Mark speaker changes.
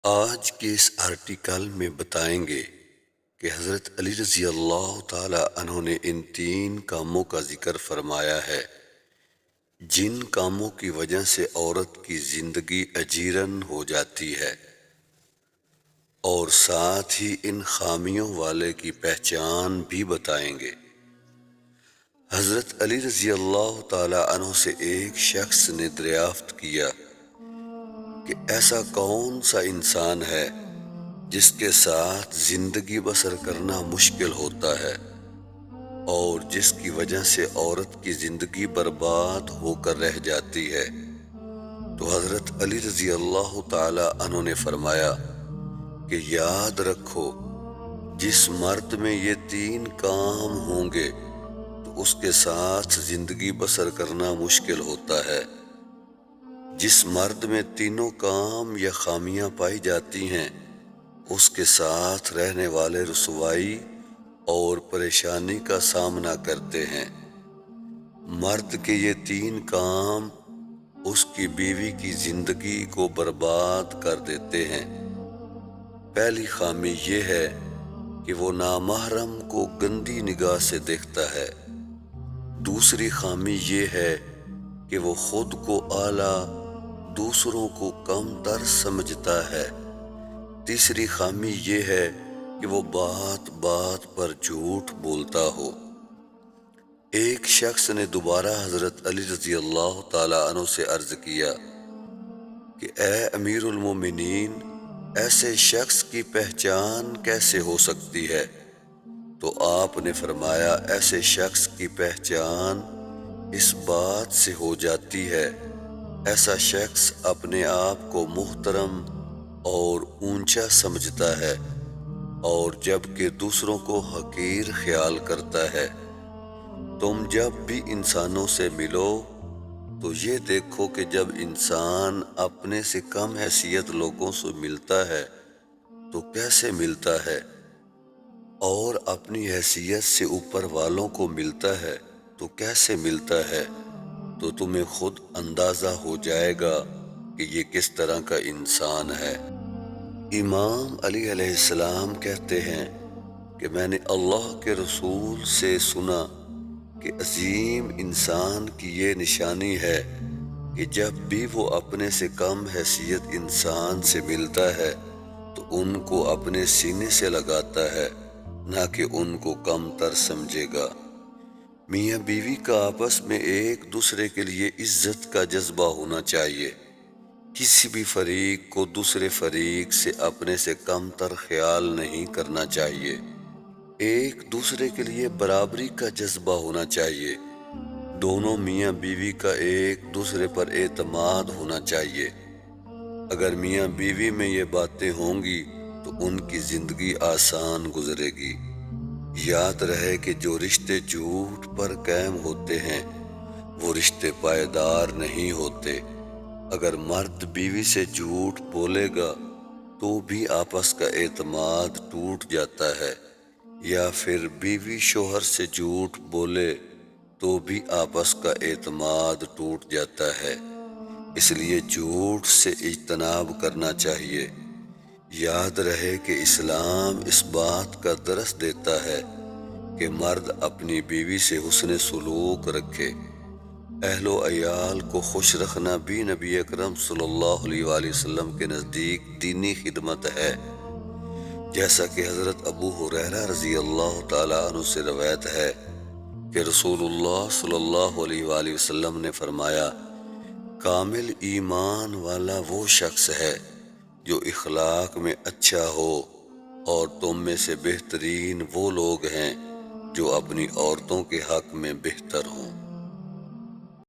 Speaker 1: آج کے اس آرٹیکل میں بتائیں گے کہ حضرت علی رضی اللہ تعالی عنہ نے ان 3 کاموں کا ذکر فرمایا ہے جن کاموں کی وجہ سے عورت کی زندگی اجیرن ہو جاتی ہے، اور ساتھ ہی ان خامیوں والے کی پہچان بھی بتائیں گے۔ حضرت علی رضی اللہ تعالی عنہ سے ایک شخص نے دریافت کیا کہ ایسا کون سا انسان ہے جس کے ساتھ زندگی بسر کرنا مشکل ہوتا ہے اور جس کی وجہ سے عورت کی زندگی برباد ہو کر رہ جاتی ہے؟ تو حضرت علی رضی اللہ تعالی عنہ نے فرمایا کہ یاد رکھو، جس مرد میں یہ 3 کام ہوں گے تو اس کے ساتھ زندگی بسر کرنا مشکل ہوتا ہے۔ جس مرد میں تینوں کام یا خامیاں پائی جاتی ہیں اس کے ساتھ رہنے والے رسوائی اور پریشانی کا سامنا کرتے ہیں۔ مرد کے یہ 3 کام اس کی بیوی کی زندگی کو برباد کر دیتے ہیں۔ پہلی خامی یہ ہے کہ وہ نامحرم کو گندی نگاہ سے دیکھتا ہے۔ دوسری خامی یہ ہے کہ وہ خود کو اعلیٰ، دوسروں کو کم تر سمجھتا ہے۔ تیسری خامی یہ ہے کہ وہ بات بات پر جھوٹ بولتا ہو۔ ایک شخص نے دوبارہ حضرت علی رضی اللہ تعالی عنہ سے عرض کیا کہ اے امیر المومنین، ایسے شخص کی پہچان کیسے ہو سکتی ہے؟ تو آپ نے فرمایا، ایسے شخص کی پہچان اس بات سے ہو جاتی ہے، ایسا شخص اپنے آپ کو محترم اور اونچا سمجھتا ہے اور جبکہ دوسروں کو حقیر خیال کرتا ہے۔ تم جب بھی انسانوں سے ملو تو یہ دیکھو کہ جب انسان اپنے سے کم حیثیت لوگوں سے ملتا ہے تو کیسے ملتا ہے، اور اپنی حیثیت سے اوپر والوں کو ملتا ہے تو کیسے ملتا ہے، تو تمہیں خود اندازہ ہو جائے گا کہ یہ کس طرح کا انسان ہے۔ امام علی علیہ السلام کہتے ہیں کہ میں نے اللہ کے رسول سے سنا کہ عظیم انسان کی یہ نشانی ہے کہ جب بھی وہ اپنے سے کم حیثیت انسان سے ملتا ہے تو ان کو اپنے سینے سے لگاتا ہے، نہ کہ ان کو کم تر سمجھے گا۔ میاں بیوی کا آپس میں ایک دوسرے کے لیے عزت کا جذبہ ہونا چاہیے۔ کسی بھی فریق کو دوسرے فریق سے اپنے سے کم تر خیال نہیں کرنا چاہیے۔ ایک دوسرے کے لیے برابری کا جذبہ ہونا چاہیے۔ دونوں میاں بیوی کا ایک دوسرے پر اعتماد ہونا چاہیے۔ اگر میاں بیوی میں یہ باتیں ہوں گی تو ان کی زندگی آسان گزرے گی۔ یاد رہے کہ جو رشتے جھوٹ پر قائم ہوتے ہیں وہ رشتے پائیدار نہیں ہوتے۔ اگر مرد بیوی سے جھوٹ بولے گا تو بھی آپس کا اعتماد ٹوٹ جاتا ہے، یا پھر بیوی شوہر سے جھوٹ بولے تو بھی آپس کا اعتماد ٹوٹ جاتا ہے۔ اس لیے جھوٹ سے اجتناب کرنا چاہیے۔ یاد رہے کہ اسلام اس بات کا درس دیتا ہے کہ مرد اپنی بیوی سے حسن سلوک رکھے۔ اہل و عیال کو خوش رکھنا بھی نبی اکرم صلی اللہ علیہ وآلہ وسلم کے نزدیک دینی خدمت ہے۔ جیسا کہ حضرت ابو ہریرہ رضی اللہ تعالی عنہ سے روایت ہے کہ رسول اللہ صلی اللہ علیہ وآلہ وسلم نے فرمایا، کامل ایمان والا وہ شخص ہے جو اخلاق میں اچھا ہو، اور تم میں سے بہترین وہ لوگ ہیں جو اپنی عورتوں کے حق میں بہتر ہوں۔